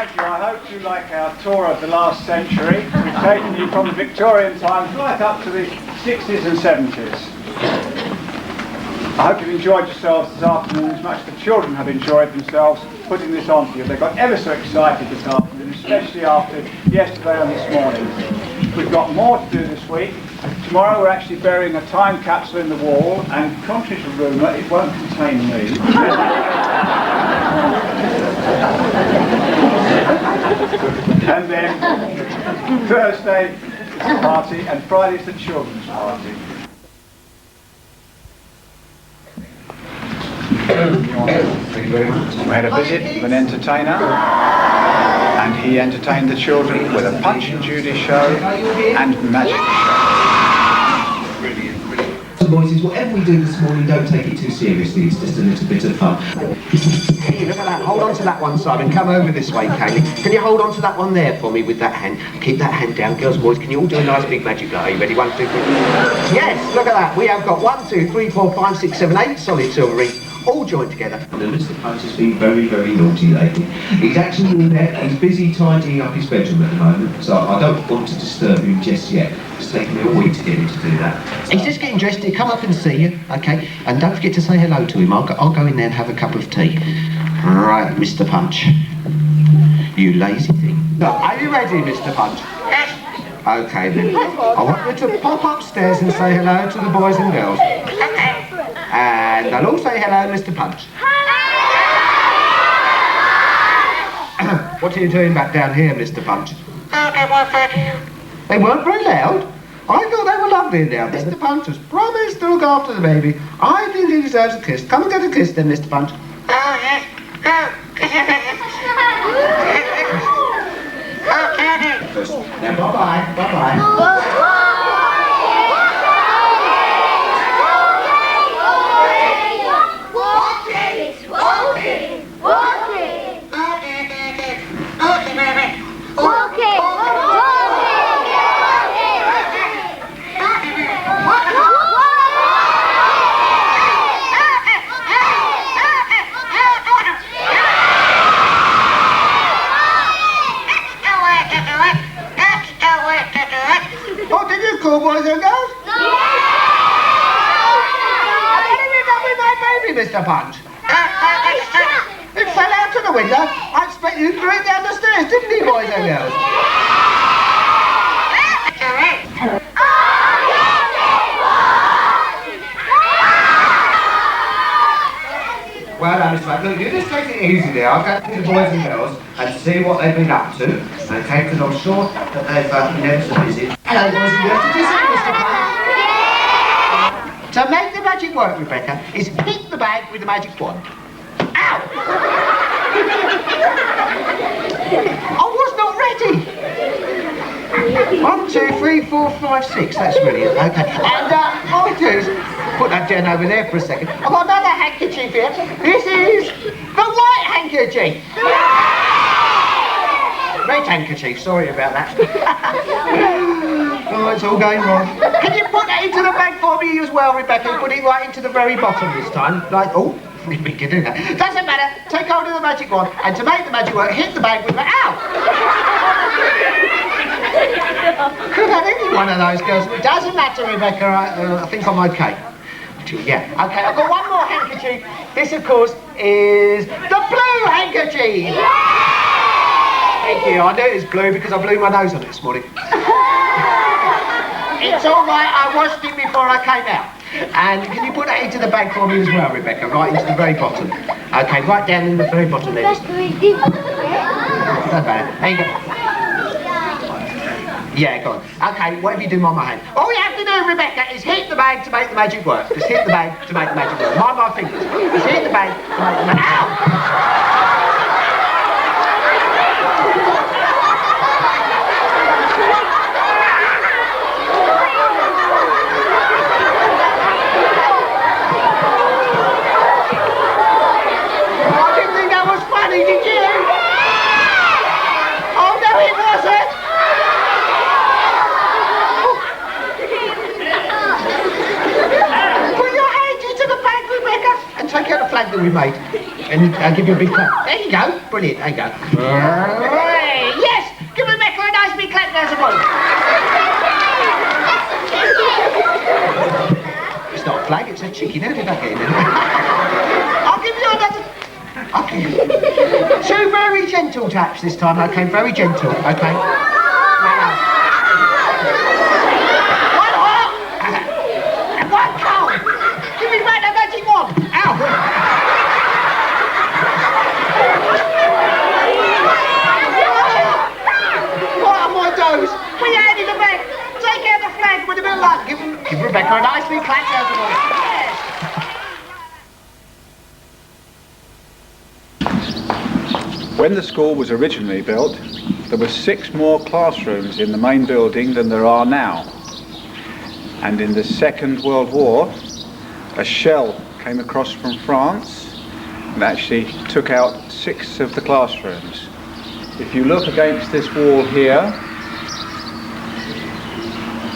Thank you. I hope you like our tour of the last century. We've taken you from the Victorian times right up to the 60s and 70s. I hope you've enjoyed yourselves this afternoon as much as the children have enjoyed themselves putting this on for you. They got ever so excited this afternoon, especially after yesterday and this morning. We've got more to do this week. Tomorrow we're actually burying a time capsule in the wall, and contrary to rumour, it won't contain me. And then Thursday is the party, and Friday's the children's party. Thank you very much. We had a visit of an entertainer, and he entertained the children with a Punch and Judy show and magic show. Boys, is whatever we do this morning, don't take it too seriously, it's just a little bit of fun. Hey, look at that, hold on to that one, Simon, come over this way, Kaylee. Can you hold on to that one there for me with that hand? Keep that hand down, girls, boys, can you all do a nice big magic line? Are you ready? 1, 2, 3. Yes, look at that, we have got 1, 2, 3, 4, 5, 6, 7, 8 solid silver rings, all joined together. Mr. Punch has been very, very naughty lately. He's actually in there, he's busy tidying up his bedroom at the moment, so I don't want to disturb him just yet. It's taken me a week to get him to do that. He's just getting dressed, he'll come up and see you, okay? And don't forget to say hello to him, I'll go in there and have a cup of tea. Right, Mr. Punch. You lazy thing. No, are you ready, Mr. Punch? Yes. Okay then. I want you to pop upstairs and say hello to the boys and girls. Okay. And I'll also say hello, Mr. Punch. What are you doing back down here, Mr. Punch? They weren't very loud. I thought they were lovely now. Mr. Punch has promised to look after the baby. I think he deserves a kiss. Come and get a kiss then, Mr. Punch. Now, bye-bye, bye-bye. Boys and girls? No! What have you done with my baby, Mr. Punch? It fell out of the window. I expect you threw it down the stairs, didn't he, boys and girls? Well done, Mr. Punch. Look, you just take it easy there. I'll go to the boys and girls and see what they've been up to. Okay, because I'm sure that they've never to visit. Hello, boys and girls. Did you see Mr. Punch? To make the magic work, Rebecca, is hit the bag with the magic wand. Ow! I was not ready. 1, 2, 3, 4, 5, 6. That's brilliant. Okay. And all I do is put that down over there for a second. I've got another handkerchief here. This is the white handkerchief. Red handkerchief, sorry about that. Oh, it's all going wrong. Can you put that into the bag for me as well, Rebecca? Put it right into the very bottom this time. Like, oh, we can do that. Doesn't matter. Take hold of the magic wand, and to make the magic work, hit the bag with the... Ow! Could have any one of those girls. It doesn't matter, Rebecca. I think I'm okay. Yeah, okay, I've got one more handkerchief. This, of course, is the blue handkerchief. Thank you. I knew it was blue because I blew my nose on it this morning. It's all right. I washed it before I came out. And can you put that into the bag for me as well, Rebecca? Right into the very bottom. Okay, right down in the very bottom there. Not bad. There you go. Yeah, go on. Okay, whatever you do, mind my hand. All you have to do, Rebecca, is hit the bag to make the magic work. Just hit the bag to make the magic work. Mind my fingers. Just hit the bag to make the magic work. Ow! Did you? Oh no, it wasn't! Put your hands into the bag, Rebecca, and take out the flag that we made. And I'll give you a big clap. There you go. Brilliant. There you go. Hooray! Yes! Give Rebecca a nice big clap now, everyone. It's not a flag, it's a chicken. How did I get in there? I'll give you another... Okay. 2 very gentle taps this time, okay? Very gentle, okay? Now. One hot! And one cold! Give me back the magic wand! Ow! What are my toes? Put your hand in the bag. Take out the flag with a bit of luck. Give Rebecca a nice big clap, everyone. Yes! When the school was originally built, there were 6 more classrooms in the main building than there are now. And in the Second World War, a shell came across from France and actually took out 6 of the classrooms. If you look against this wall here,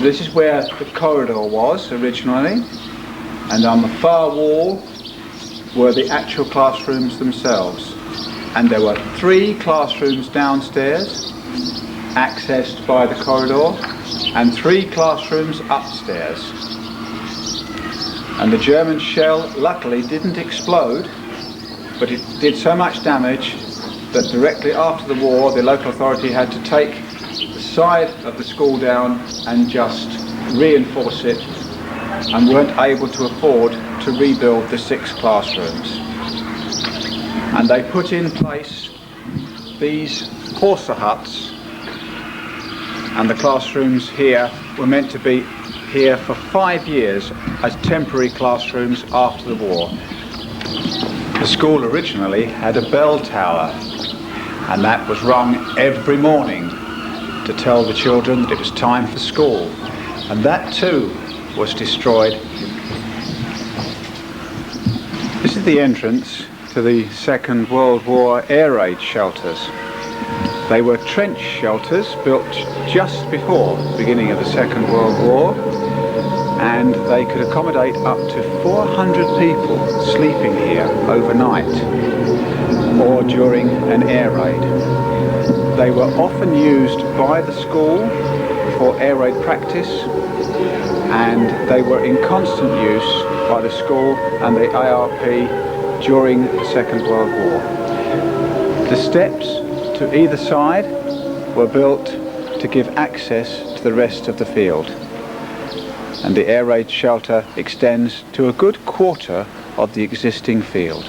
this is where the corridor was originally, and on the far wall were the actual classrooms themselves. And there were 3 classrooms downstairs, accessed by the corridor, and 3 classrooms upstairs. And the German shell luckily didn't explode, but it did so much damage that directly after the war the local authority had to take the side of the school down and just reinforce it, and weren't able to afford to rebuild the 6 classrooms. And they put in place these Horsa huts, and the classrooms here were meant to be here for 5 years as temporary classrooms after the war. The school originally had a bell tower, and that was rung every morning to tell the children that it was time for school, and that too was destroyed. This is the entrance to the Second World War air raid shelters. They were trench shelters built just before the beginning of the Second World War, and they could accommodate up to 400 people sleeping here overnight or during an air raid. They were often used by the school for air raid practice, and they were in constant use by the school and the ARP during the Second World War. The steps to either side were built to give access to the rest of the field, and the air raid shelter extends to a good quarter of the existing field.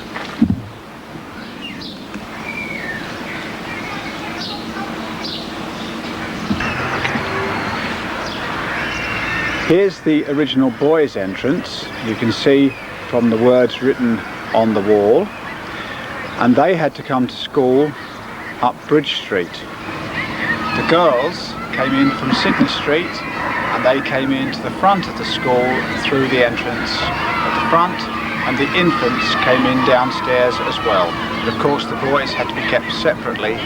Here's the original boys' entrance. You can see from the words written on the wall, and they had to come to school up Bridge Street. The girls came in from Sydney Street, and they came into the front of the school through the entrance at the front, and the infants came in downstairs as well. And of course the boys had to be kept separately,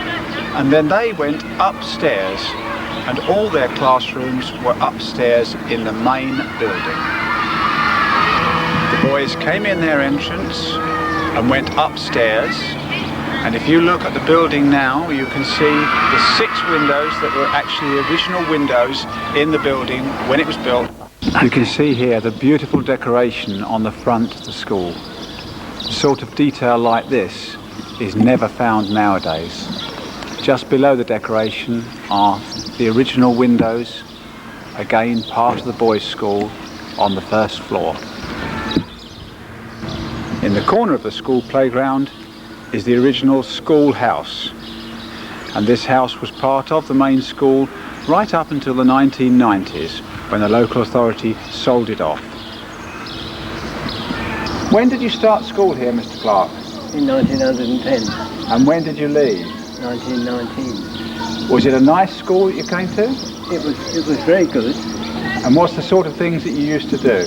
and then they went upstairs, and all their classrooms were upstairs in the main building. The boys came in their entrance and went upstairs, and if you look at the building now, you can see the 6 windows that were actually the original windows in the building when it was built. You can see here the beautiful decoration on the front of the school. The sort of detail like this is never found nowadays. Just below the decoration are the original windows, again part of the boys' school on the first floor. In the corner of the school playground is the original schoolhouse, and this house was part of the main school right up until the 1990s, when the local authority sold it off. When did you start school here, Mr. Clark? In 1910. And when did you leave? 1919. Was it a nice school that you came to? It was very good. And what's the sort of things that you used to do?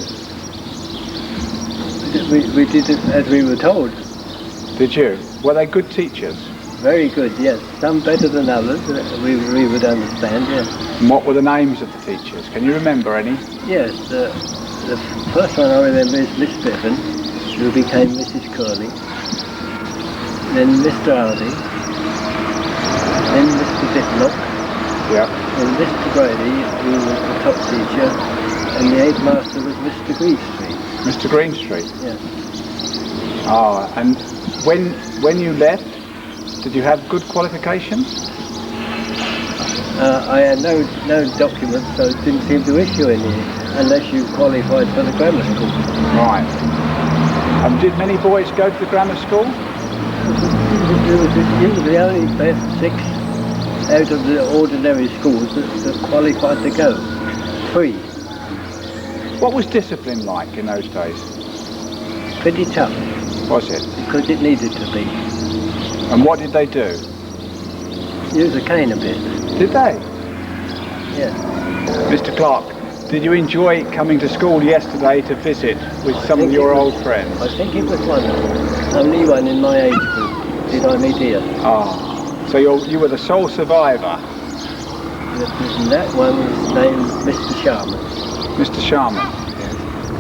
We did it as we were told. Did you? Were they good teachers? Very good, yes. Some better than others, we would understand, yes. And what were the names of the teachers? Can you remember any? Yes, the first one I remember is Miss Bevan, who became Mrs. Curley. then Mr. Hardy, then Mr. Ditlock, Yeah. and Mr. Brady, who was the top teacher, and the headmaster was Mr. Greenstreet. Mr. Greenstreet. Yes. Ah, and when you left, did you have good qualifications? I had no documents, so it didn't seem to issue any, unless you qualified for the grammar school. Right. Did many boys go to the grammar school? There was usually only about 6 out of the ordinary schools that qualified to go. 3. What was discipline like in those days? Pretty tough, Was it? because it needed to be. And what did they do? Use a cane a bit. Did they? Yeah. Mr. Clark, did you enjoy coming to school yesterday to visit with some of your old friends? I think it was only one in my age group did I meet here. Ah, so you were the sole survivor. And that one was named Mr. Sharman. Mr. Sharman.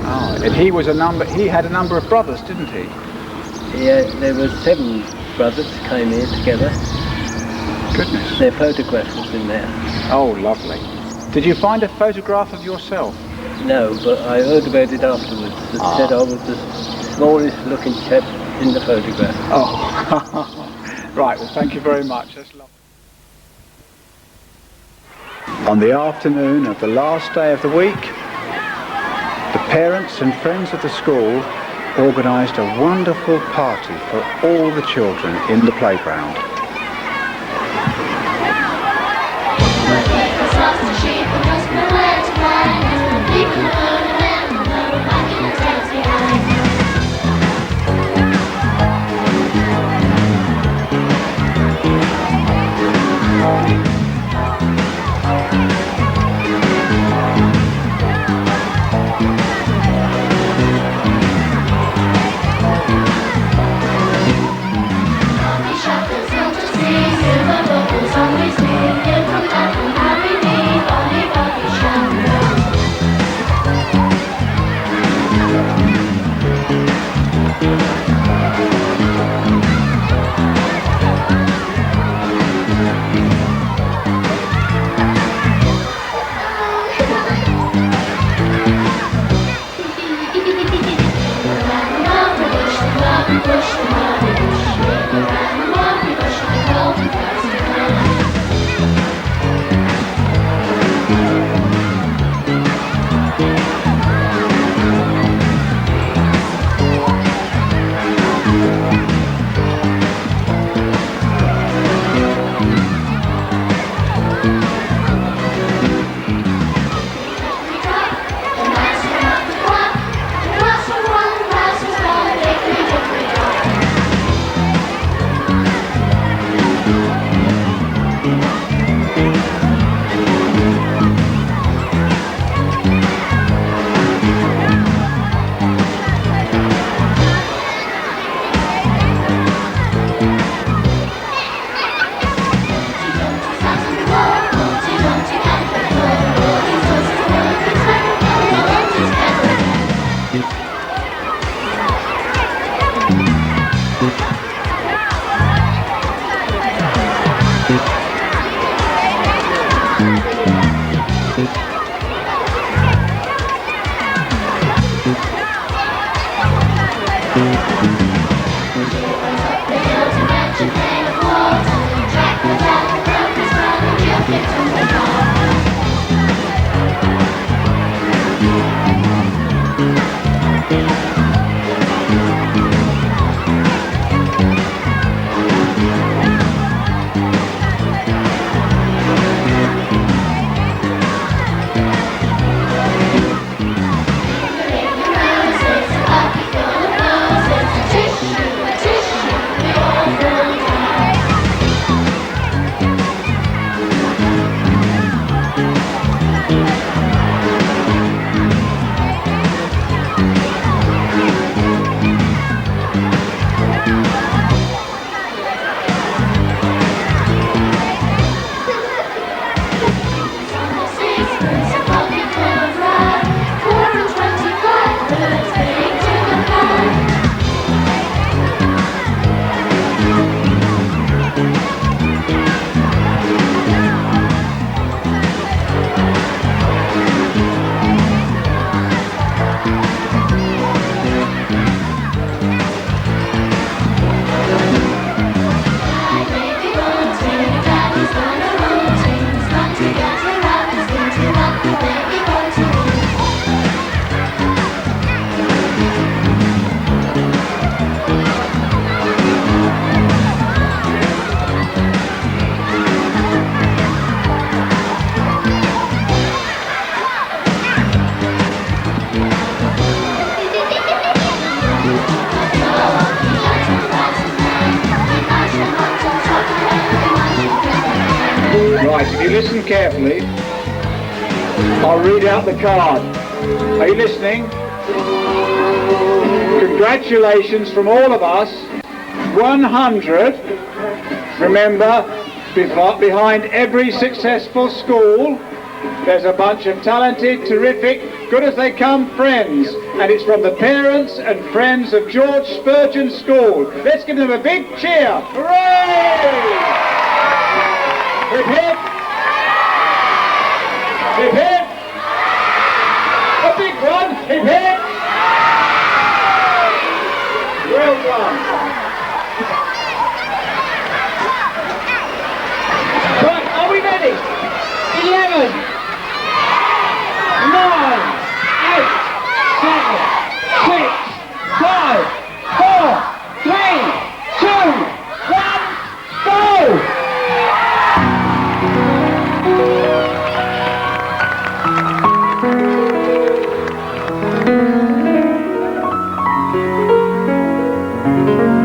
Ah, and he had a number of brothers, didn't he? Yeah, there were 7 brothers came here together. Goodness. Their photograph was in there. Oh, lovely. Did you find a photograph of yourself? No, but I heard about it afterwards. It said I was the smallest looking chap in the photograph. Oh, right. Well, thank you very much. That's lovely. On the afternoon of the last day of the week, the parents and friends of the school organised a wonderful party for all the children in the playground. Right, if you listen carefully, I'll read out the card. Are you listening? Congratulations from all of us. 100. Remember, behind every successful school, there's a bunch of talented, terrific, good as they come friends. And it's from the parents and friends of George Spurgen School. Let's give them a big cheer. Hooray! Hip hip! Hip hip! A big one! Hip hip! Well done. Right, are we ready? 11, 9, 8, 7, 6, 5, 4, 3, 2, 1, go! Thank you.